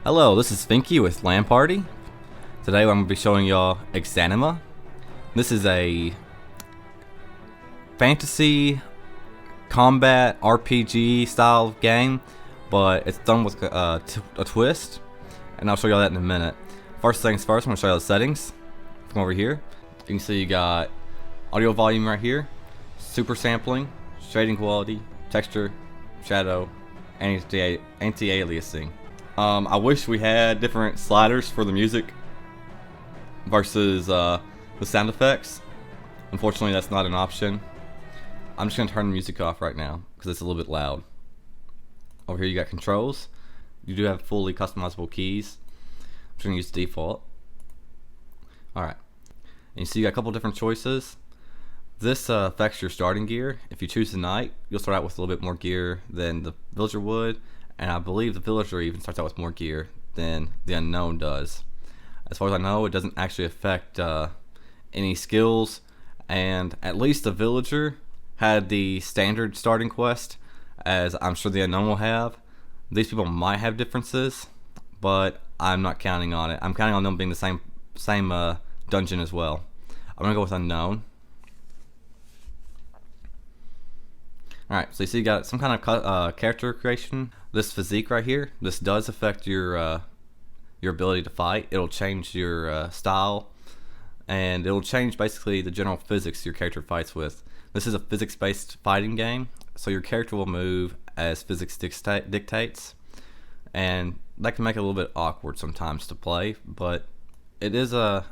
Hello, this is Finky with LanParty. Today I'm going to be showing y'all Exanima. This is a fantasy combat RPG style game, but it's done with a twist, and I'll show y'all that in a minute. First things first, I'm going to show y'all the settings. Come over here. You can see you got audio volume right here, super sampling, shading quality, texture, shadow, anti-aliasing. I wish we had different sliders for the music versus the sound effects. Unfortunately, that's not an option. I'm just going to turn the music off right now because it's a little bit loud. Over here you got controls. You do have fully customizable keys. I'm just going to use default. Alright. And you see you got a couple different choices. This affects your starting gear. If you choose the knight, you'll start out with a little bit more gear than the villager would. And I believe the villager even starts out with more gear than the unknown does. As far as I know, it doesn't actually affect any skills, and at least the villager had the standard starting quest, as I'm sure the unknown will have. These people might have differences, but I'm not counting on it. I'm counting on them being the same dungeon as well. I'm gonna go with unknown. Alright, so you see you got some kind of character creation. This physique right here, this does affect your ability to fight. It'll change your style, and it'll change basically the general physics your character fights with. This is a physics-based fighting game, so your character will move as physics dictates, and that can make it a little bit awkward sometimes to play, but it's not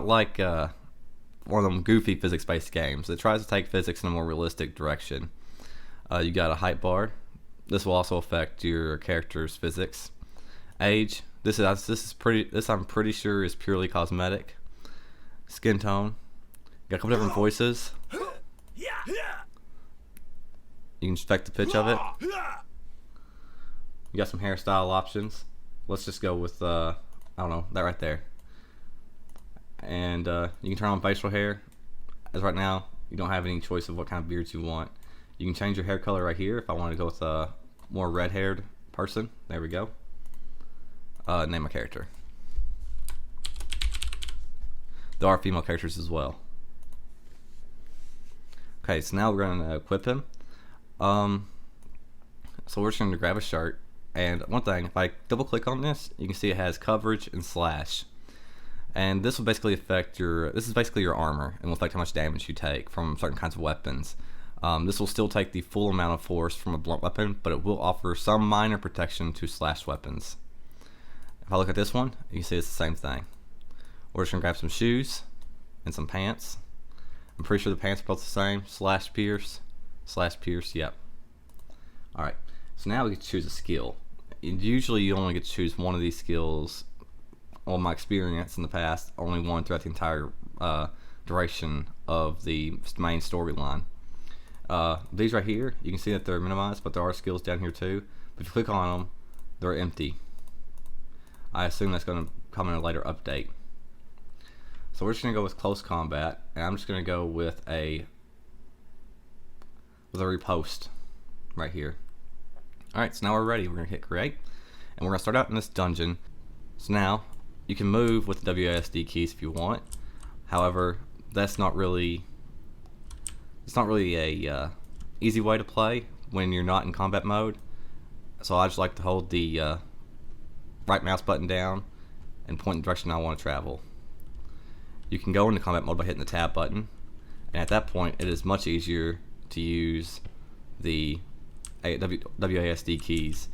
like one of them goofy physics-based games. It tries to take physics in a more realistic direction. You got a height bar. This will also affect your character's physics. Age. This I'm pretty sure is purely cosmetic. Skin tone. Got a couple different voices. You can affect the pitch of it. You got some hairstyle options. Let's just go with I don't know, that right there. And you can turn on facial hair. As right now, you don't have any choice of what kind of beards you want. You can change your hair color right here if I want to go with a more red-haired person. There we go. Name my character. There are female characters as well. Okay, so now we're going to equip him. So we're just going to grab a shirt. And one thing, if I double-click on this, you can see it has coverage and slash. And this will basically affect this is basically your armor, and will affect how much damage you take from certain kinds of weapons. This will still take the full amount of force from a blunt weapon, but it will offer some minor protection to slash weapons. If I look at this one, you can see it's the same thing. We're just going to grab some shoes and some pants. I'm pretty sure the pants are both the same. Slash pierce, yep. Alright, so now we get to choose a skill. Usually you only get to choose one of these skills. On my experience in the past, only one throughout the entire duration of the main storyline. These right here, you can see that they're minimized, but there are skills down here too. But if you click on them, they're empty. I assume that's going to come in a later update. So we're just going to go with close combat, and I'm just going to go with a riposte right here. Alright, so now we're ready. We're going to hit create, and we're going to start out in this dungeon. So now you can move with the WASD keys if you want. However, it's not really a easy way to play when you're not in combat mode. So I just like to hold the right mouse button down and point in the direction I want to travel. You can go into combat mode by hitting the tab button, and at that point it is much easier to use the WASD keys,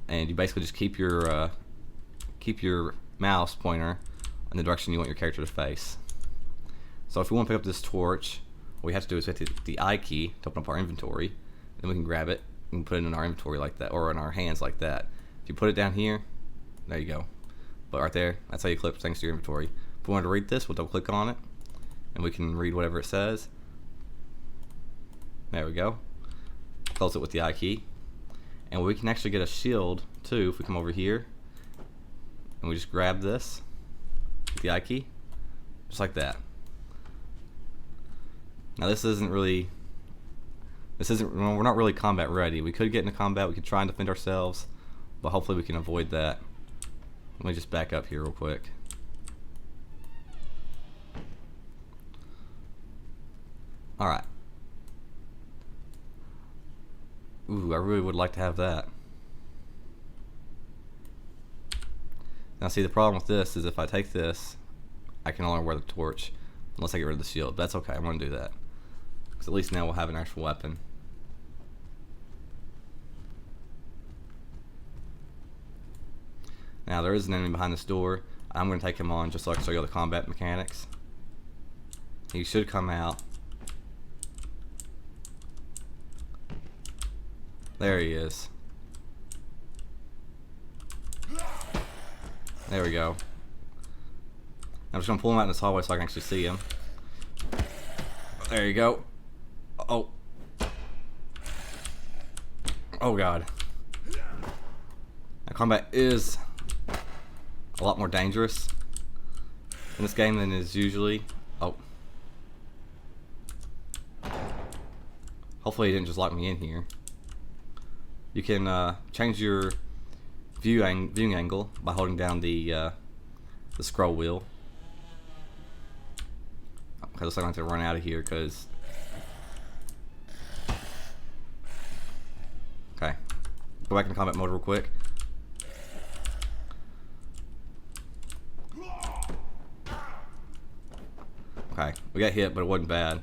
and you basically just keep your mouse pointer in the direction you want your character to face. So if we want to pick up this torch, what we have to do is hit the I key to open up our inventory. Then we can grab it and put it in our inventory like that, or in our hands like that. If you put it down here, there you go. But right there, that's how you clip things to your inventory. If we want to read this, we'll double click on it, and we can read whatever it says. There we go. Close it with the I key. And we can actually get a shield too if we come over here. And we just grab this with the I key, just like that. Now this isn't really This isn't, we're not really combat ready. We could get into combat, we could try and defend ourselves, but hopefully we can avoid that. Let me just back up here real quick. Alright. Ooh, I really would like to have that. Now see, the problem with this is if I take this, I can only wear the torch unless I get rid of the shield. That's okay, I'm going to do that. Because at least now we'll have an actual weapon. Now there is an enemy behind this door. I'm going to take him on just so I can show you all the combat mechanics. He should come out. There he is. There we go. I'm just going to pull him out in this hallway so I can actually see him. There you go. Oh. Oh god. Now combat is a lot more dangerous in this game than it is usually. Oh. Hopefully he didn't just lock me in here. You can change your viewing angle by holding down the scroll wheel. Okay, looks like I'm going to run out of here because... Okay. Go back into combat mode real quick. Okay, we got hit, but it wasn't bad.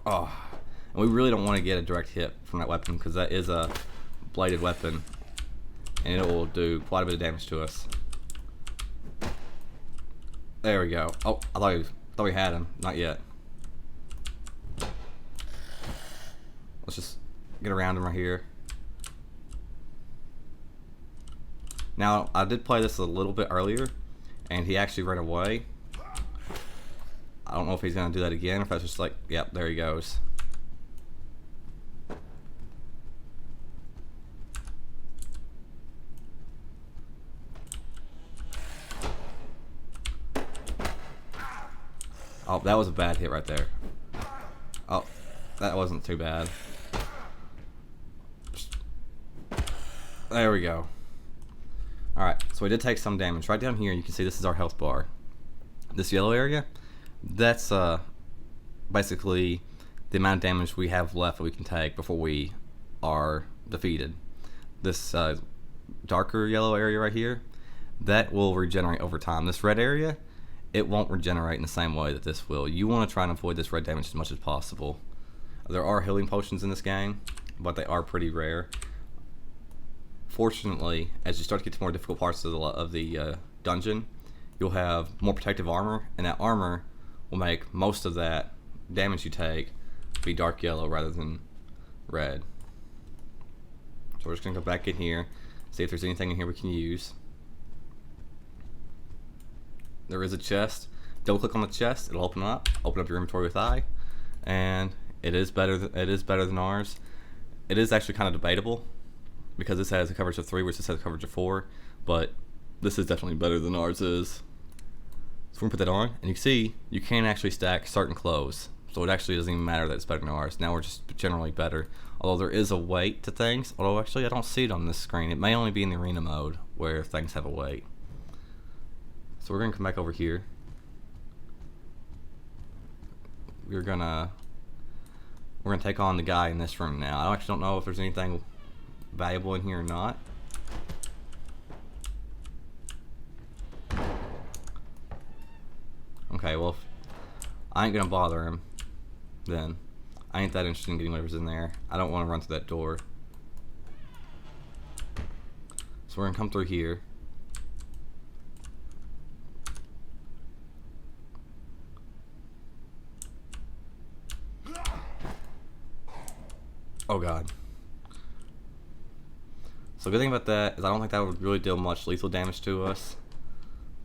Oh, and we really don't want to get a direct hit from that weapon because that is a bladed weapon and it will do quite a bit of damage to us. There we go. Oh, I thought we had him. Not yet. Let's just get around him right here. Now, I did play this a little bit earlier and he actually ran away. I don't know if he's going to do that again, or if that's just like, yep, there he goes. Oh, that was a bad hit right there. Oh, that wasn't too bad. There we go. Alright, so we did take some damage. Right down here, you can see this is our health bar. This yellow area, that's basically the amount of damage we have left that we can take before we are defeated. This darker yellow area right here, that will regenerate over time. This red area, it won't regenerate in the same way that this will. You want to try and avoid this red damage as much as possible. There are healing potions in this game, but they are pretty rare. Fortunately, as you start to get to more difficult parts of the dungeon, you'll have more protective armor, and that armor will make most of that damage you take be dark yellow rather than red. So we're just going to go back in here, see if there's anything in here we can use. There is a chest. Double click on the chest, it'll open up your inventory with I, and it is better than ours. It is actually kind of debatable because this has a coverage of 3, which this has a coverage of 4, but this is definitely better than ours is. So we're gonna put that on, and you can see you can actually stack certain clothes. So it actually doesn't even matter that it's better than ours. Now we're just generally better. Although there is a weight to things. Although actually I don't see it on this screen. It may only be in the arena mode where things have a weight. So we're gonna come back over here. We're gonna take on the guy in this room now. I actually don't know if there's anything valuable in here or not. Okay, well, if I ain't gonna bother him, then I ain't that interested in getting whatever's in there. I don't want to run through that door. So we're gonna come through here. Oh god. So the good thing about that is I don't think that would really deal much lethal damage to us,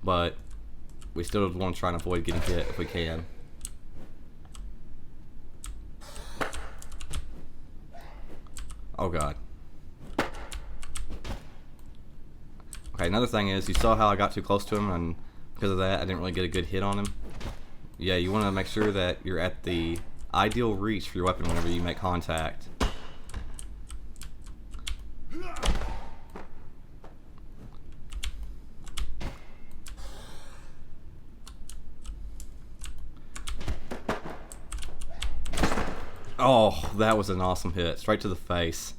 but we still want to try and avoid getting hit if we can. Oh god. Okay, another thing is, you saw how I got too close to him, and because of that I didn't really get a good hit on him. Yeah, you want to make sure that you're at the ideal reach for your weapon whenever you make contact. Oh, that was an awesome hit. Straight to the face.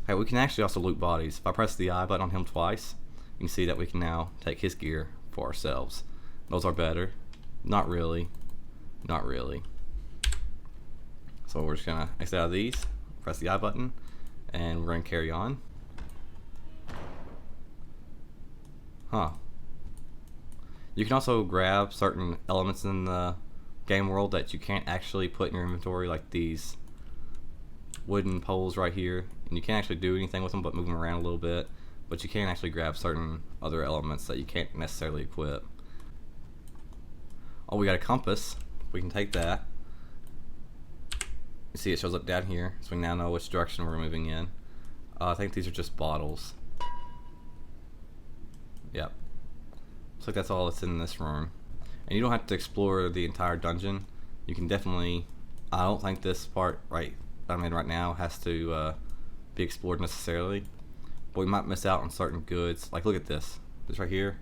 Okay, we can actually also loot bodies. If I press the I button on him twice, you can see that we can now take his gear for ourselves. Those are better. Not really. Not really. So we're just gonna exit out of these, press the I button, and we're gonna carry on. Huh. You can also grab certain elements in the game world that you can't actually put in your inventory, like these wooden poles right here, and you can't actually do anything with them but move them around a little bit, but you can actually grab certain other elements that you can't necessarily equip. Oh, we got a compass. We can take that. You see it shows up down here, so we now know which direction we're moving in. I think these are just bottles. Yep. Looks like that's all that's in this room. And you don't have to explore the entire dungeon. You can definitely... I don't think this part right now has to be explored necessarily. But we might miss out on certain goods. Like, look at this. This right here.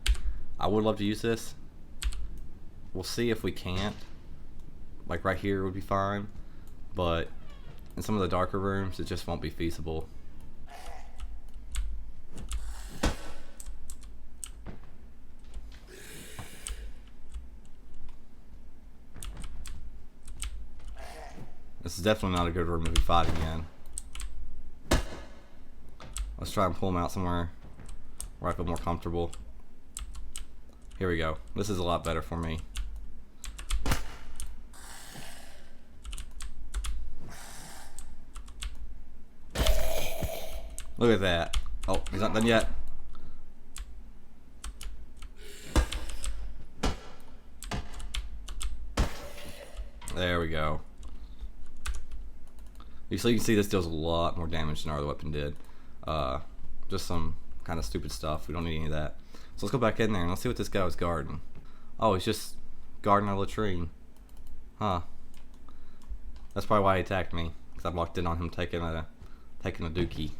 I would love to use this. We'll see if we can't. Like right here would be fine. But in some of the darker rooms, it just won't be feasible. This is definitely not a good room to be fighting in. Let's try and pull him out somewhere where I feel more comfortable. Here we go. This is a lot better for me. Look at that. Oh, he's not done yet. There we go. So you can see this deals a lot more damage than our other weapon did. Just some kind of stupid stuff. We don't need any of that. So let's go back in there and let's see what this guy was guarding. Oh, he's just guarding a latrine. Huh. That's probably why he attacked me, because I blocked in on him taking a dookie.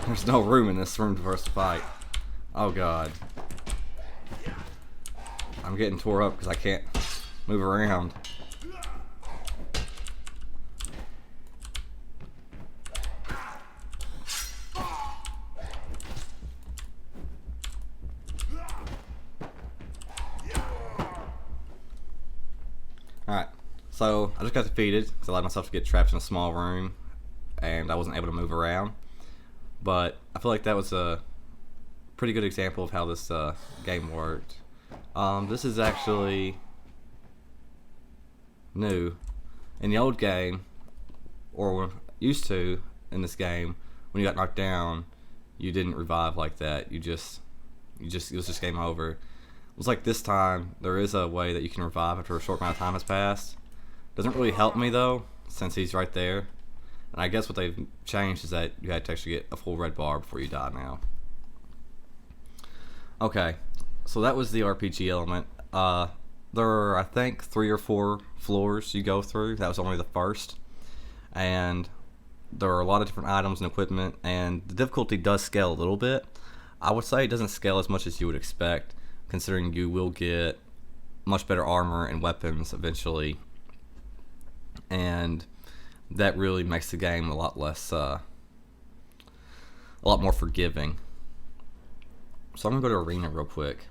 There's no room in this room for us to fight. Oh god. I'm getting tore up because I can't move around. Alright, so I just got defeated because I allowed myself to get trapped in a small room and I wasn't able to move around. But I feel like that was a pretty good example of how this game worked. This is actually new. In the old game, or used to in this game, when you got knocked down, you didn't revive like that. It was just game over. It was like this time there is a way that you can revive after a short amount of time has passed. Doesn't really help me though, since he's right there. And I guess what they've changed is that you had to actually get a full red bar before you die now. Okay, so that was the RPG element. There are, I think, 3 or 4 floors you go through. That was only the first. And there are a lot of different items and equipment, and the difficulty does scale a little bit. I would say it doesn't scale as much as you would expect, considering you will get much better armor and weapons eventually. And that really makes the game a lot less, a lot more forgiving. So I'm gonna go to Arena real quick,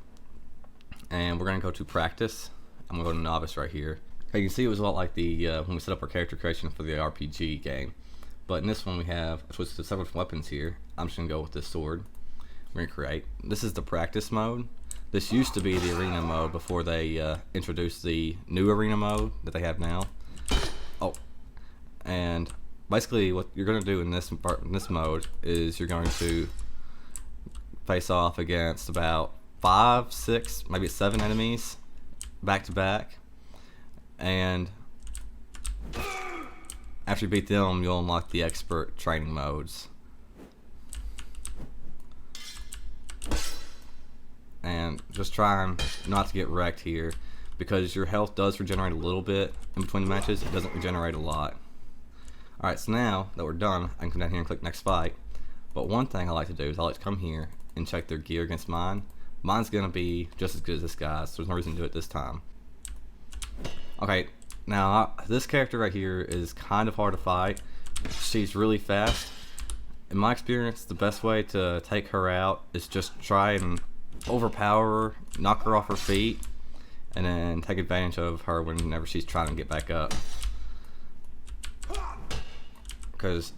and we're gonna go to Practice, and we'll go to Novice right here. Okay, you can see it was a lot like the when we set up our character creation for the RPG game, but in this one we have switched to several weapons here. I'm just gonna go with this sword. We're gonna create. This is the Practice mode. This used to be the Arena mode before they introduced the new Arena mode that they have now. Oh. And basically what you're going to do in this mode is you're going to face off against about 5, 6, maybe 7 enemies back to back, and after you beat them, you'll unlock the expert training modes. And just trying not to get wrecked here, because your health does regenerate a little bit in between the matches. It doesn't regenerate a lot. Alright, so now that we're done, I can come down here and click next fight. But one thing I like to do is I like to come here and check their gear against mine. Mine's gonna be just as good as this guy's, so there's no reason to do it this time. Okay, now this character right here is kind of hard to fight. She's really fast. In my experience, the best way to take her out is just try and overpower her, knock her off her feet, and then take advantage of her whenever she's trying to get back up. Because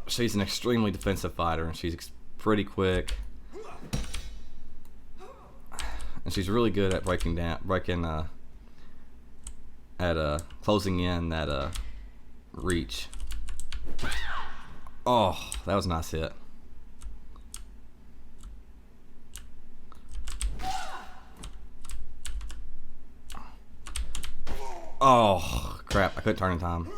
she's an extremely defensive fighter, and she's pretty quick, and she's really good at closing in that reach. Oh, that was a nice hit. Oh crap, I couldn't turn in time.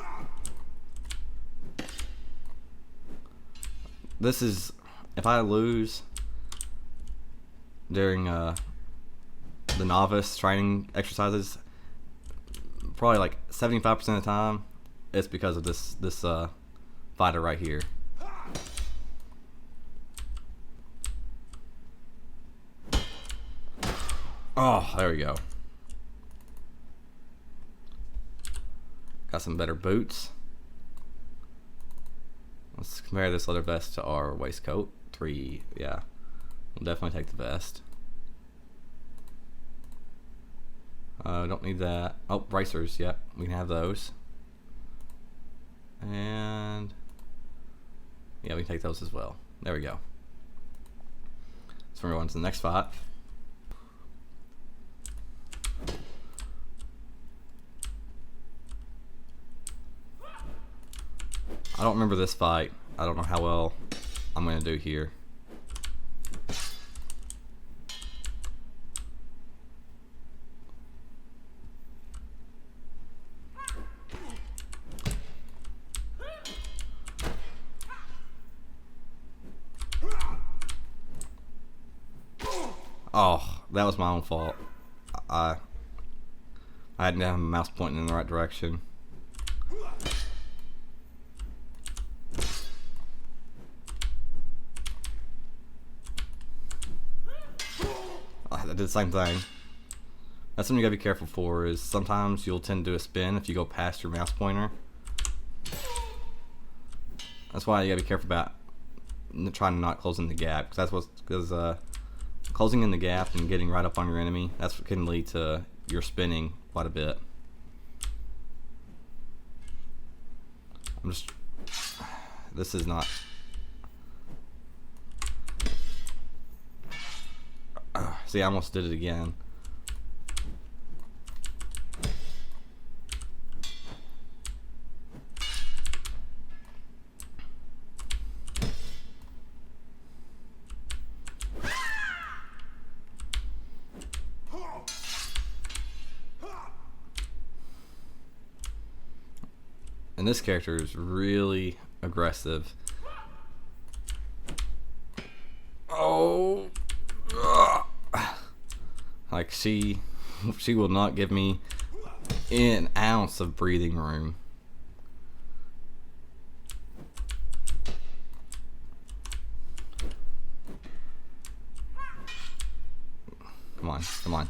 This is, if I lose during the novice training exercises, probably like 75% of the time, it's because of this fighter right here. Oh, there we go. Got some better boots. Let's compare this leather vest to our waistcoat. 3, yeah. We'll definitely take the vest. Don't need that. Oh, bracers, yep. We can have those. And yeah, we can take those as well. There we go. So we're going to the next fight. I don't remember this fight. I don't know how well I'm going to do here. Oh, that was my own fault. I didn't have my mouse pointing in the right direction. I did the same thing. That's something you gotta be careful for, is sometimes you'll tend to do a spin if you go past your mouse pointer. That's why you gotta be careful about trying to not close in the gap, because closing in the gap and getting right up on your enemy, that's what can lead to your spinning quite a bit. This is not. See, I almost did it again. And this character is really aggressive. Oh, like she will not give me an ounce of breathing room. Come on, come on.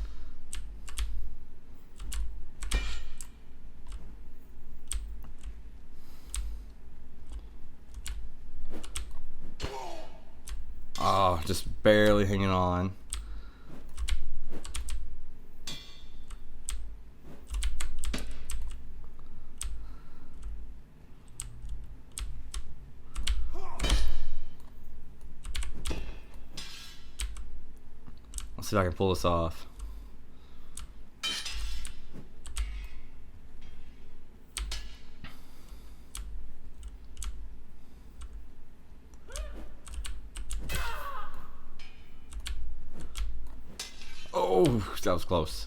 Oh, just barely hanging on. Let's see if I can pull this off. Oh, that was close.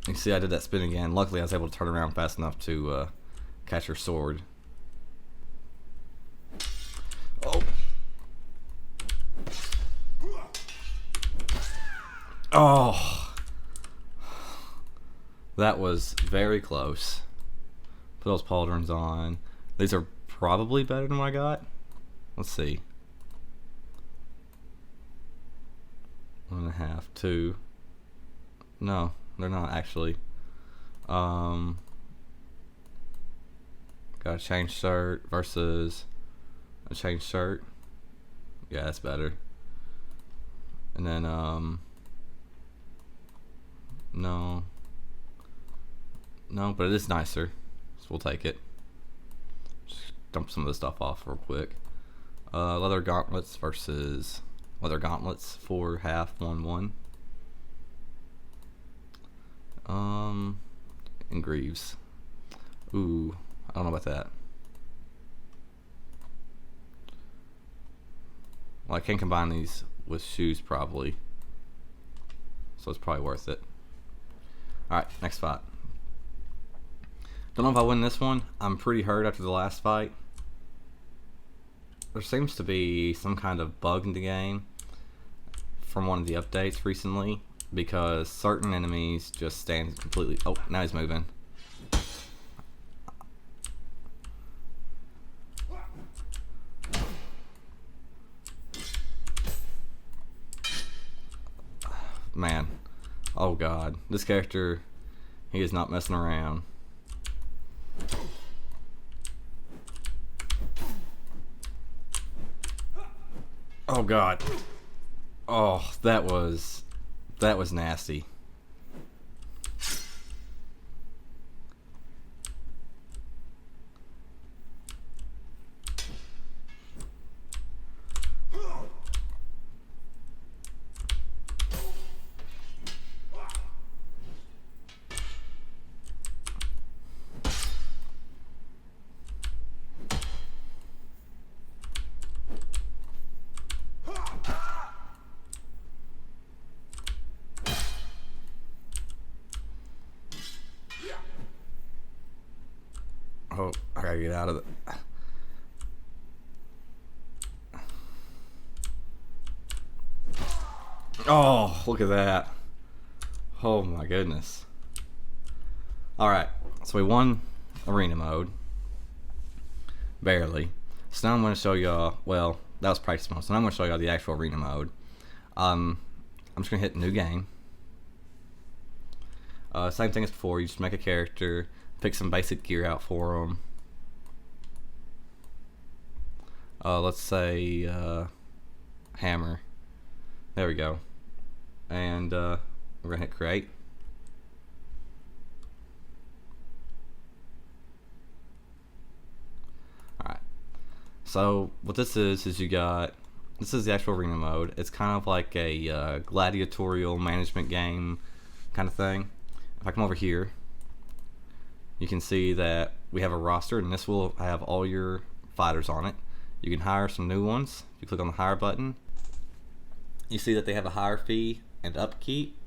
You see, I did that spin again. Luckily, I was able to turn around fast enough to catch her sword. Oh. Oh. That was very close. Put those pauldrons on. These are probably better than what I got. Let's see. 1.5, 2. No, they're not actually. Got a change shirt versus a change shirt. Yeah, that's better. And then no, but it is nicer, so we'll take it. Just dump some of the stuff off real quick. Leather gauntlets versus leather gauntlets, 4 half 1 1. And greaves. Ooh, I don't know about that. Well, I can combine these with shoes probably, so it's probably worth it. Alright, next fight. Don't know if I win this one. I'm pretty hurt after the last fight. There seems to be some kind of bug in the game from one of the updates recently, because certain enemies just stand completely... Oh, now he's moving. Man. Oh god. This character, he is not messing around. Oh god. Oh, that was nasty. Oh, I gotta get out of it. Oh, look at that. Oh my goodness. Alright, so we won arena mode. Barely. So now I'm going to show y'all, well, that was practice mode. So now I'm going to show y'all the actual arena mode. I'm just going to hit new game. Same thing as before, you just make a character, pick some basic gear out for them. Let's say hammer. There we go. And we're going to hit create. Alright. So what this is this is the actual arena mode. It's kind of like a gladiatorial management game kind of thing. If I come over here, you can see that we have a roster, and this will have all your fighters on it. You can hire some new ones. If you click on the hire button, you see that they have a hire fee and upkeep,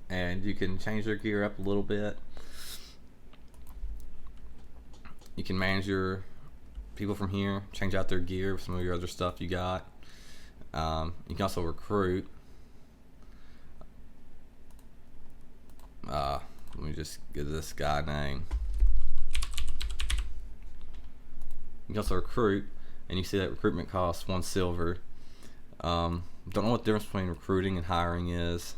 and you can change their gear up a little bit. You can manage your people from here, change out their gear with some of your other stuff you got. You can also recruit. Let me just get this guy name. You can also recruit, and you see that recruitment costs 1 silver. Don't know what the difference between recruiting and hiring is.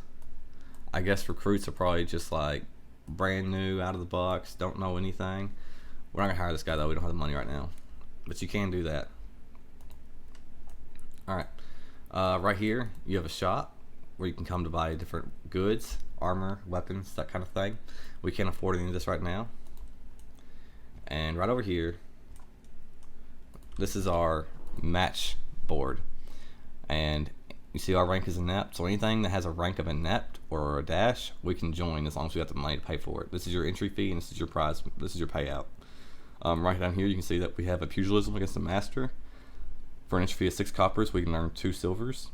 I guess recruits are probably just like brand new, out of the box, don't know anything. We're not gonna hire this guy though, we don't have the money right now. But you can do that. Alright. Right here, you have a shop where you can come to buy different goods, armor, weapons, that kind of thing. We can't afford any of this right now. And right over here, this is our match board. And You see our rank is inept, so anything that has a rank of inept or a dash, we can join as long as we have the money to pay for it. This is your entry fee, and this is your prize. This is your payout. Right down here, you can see that we have a pugilism against the master. For an entry fee of 6 coppers, we can earn 2 silvers.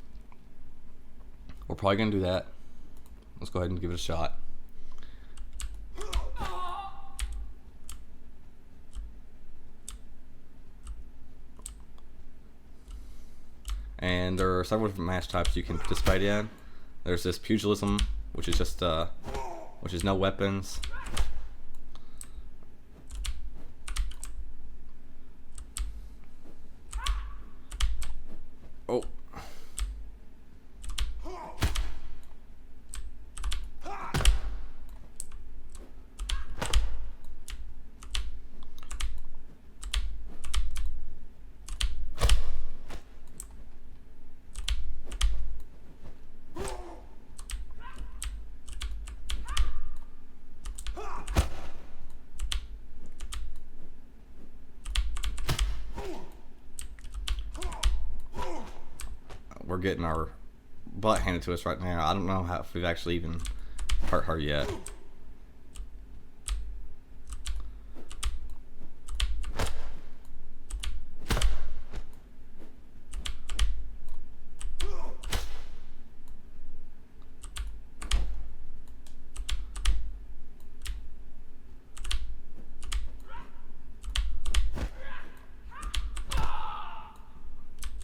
We're probably gonna do that. Let's go ahead and give it a shot. And there are several different match types you can participate in. There's this pugilism, which is just which is no weapons. Oh. We're getting our butt handed to us right now. I don't know if we've actually even hurt her yet.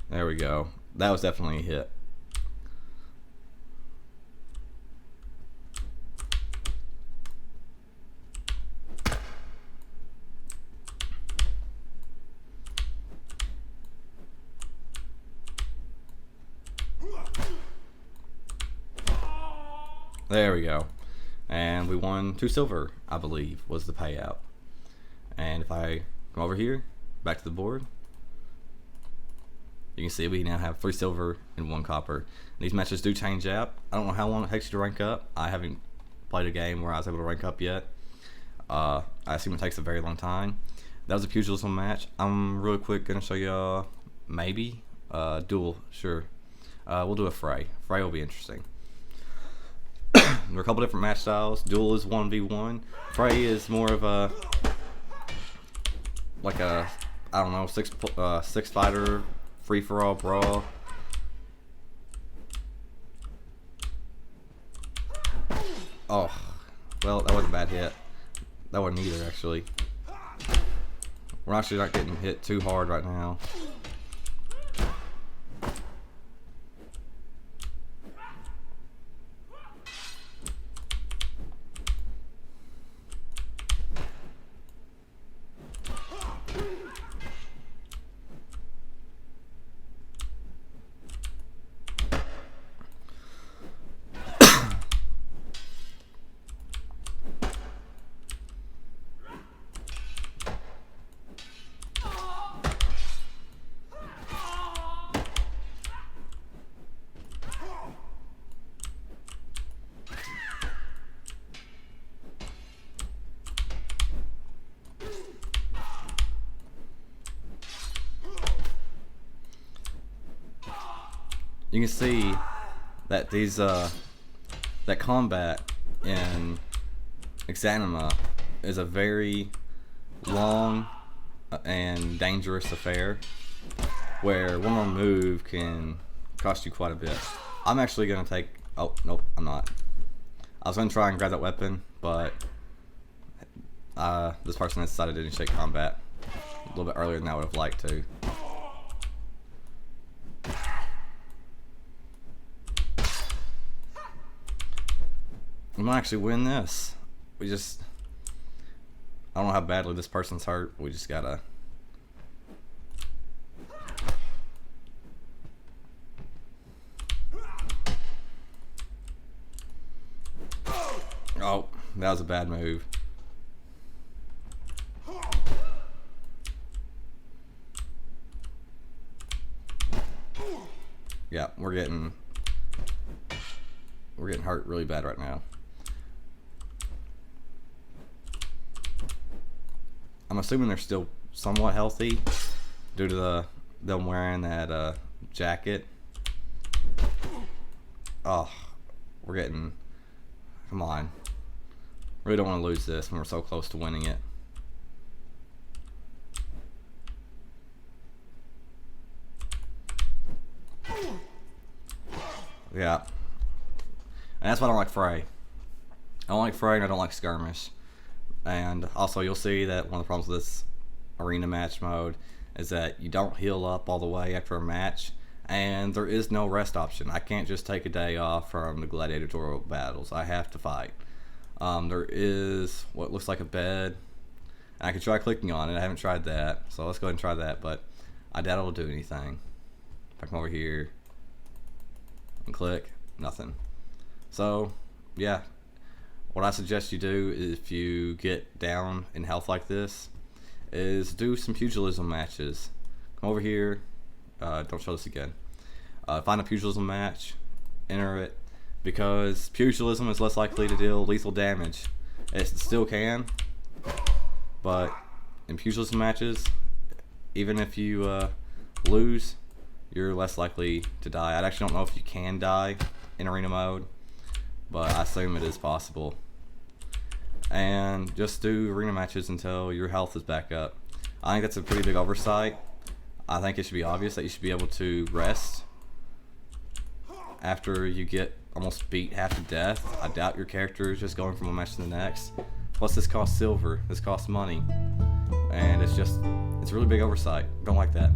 There we go. That was definitely a hit. There we go. And we won 2 silver, I believe, was the payout. And if I come over here, back to the board, you can see we now have 3 silver and 1 copper. These matches do change out. I don't know how long it takes you to rank up. I haven't played a game where I was able to rank up yet. I assume it takes a very long time. That was a pugilism match. I'm really quick gonna show y'all maybe duel. Sure, we'll do a fray. Fray will be interesting. There are a couple different match styles. Duel is 1v1. Fray is more of a like a I don't know six fighter free for all brawl. Oh, well, that wasn't a bad hit. That wasn't either, actually. We're actually not getting hit too hard right now. You can see that these that combat in Exanima is a very long and dangerous affair, where one more move can cost you quite a bit. I'm actually gonna take. Oh nope, I'm not. I was gonna try and grab that weapon, but this person has decided to initiate combat a little bit earlier than I would have liked to. We might actually win this. I don't know how badly this person's hurt. We just gotta. Oh, that was a bad move. Yeah, we're getting hurt really bad right now. I'm assuming they're still somewhat healthy due to them wearing that jacket. Oh, we're getting... Come on. Really don't want to lose this when we're so close to winning it. Yeah. And that's why I don't like Fray. I don't like Fray and I don't like Skirmish. And also you'll see that one of the problems with this arena match mode is that you don't heal up all the way after a match, and there is no rest option. I can't just take a day off from the gladiatorial battles. I have to fight. There is what looks like a bed. I can try clicking on it. I haven't tried that, so let's go ahead and try that, but I doubt it'll do anything. If I come over here and click, nothing. So yeah, what I suggest you do if you get down in health like this is do some pugilism matches. Come over here, don't show this again. Find a pugilism match, enter it, because pugilism is less likely to deal lethal damage. It still can, but in pugilism matches, even if you lose, you're less likely to die. I actually don't know if you can die in arena mode, but I assume it is possible. And just do arena matches until your health is back up. I think that's a pretty big oversight. I think it should be obvious that you should be able to rest after you get almost beat half to death. I doubt your character is just going from one match to the next. Plus this costs silver, this costs money, and it's a really big oversight. Don't like that.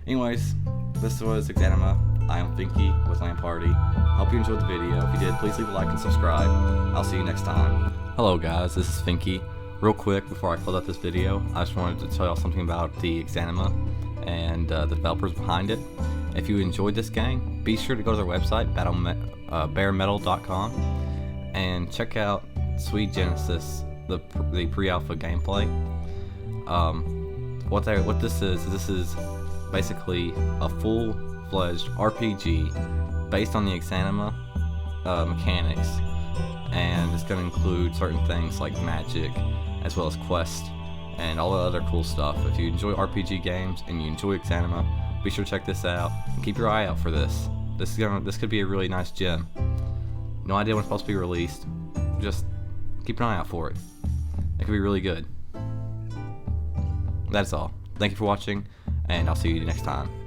Anyways, this was Exanima. I am Finky with LanParty. Hope you enjoyed the video. If you did, please leave a like and subscribe. I'll see you next time. Hello guys, this is Finky. Real quick, before I close out this video, I just wanted to tell y'all something about the Exanima and the developers behind it. If you enjoyed this game, be sure to go to their website, baremetal.com, and check out Sweet Genesis, the pre-alpha gameplay. What this is basically a full-fledged RPG based on the Exanima mechanics, and it's going to include certain things like magic as well as quest and all the other cool stuff. If you enjoy RPG games and you enjoy Exanima, be sure to check this out and keep your eye out for this. This could be a really nice gem. No idea when it's supposed to be released. Just keep an eye out for it. It could be really good. That's all. Thank you for watching, and I'll see you next time.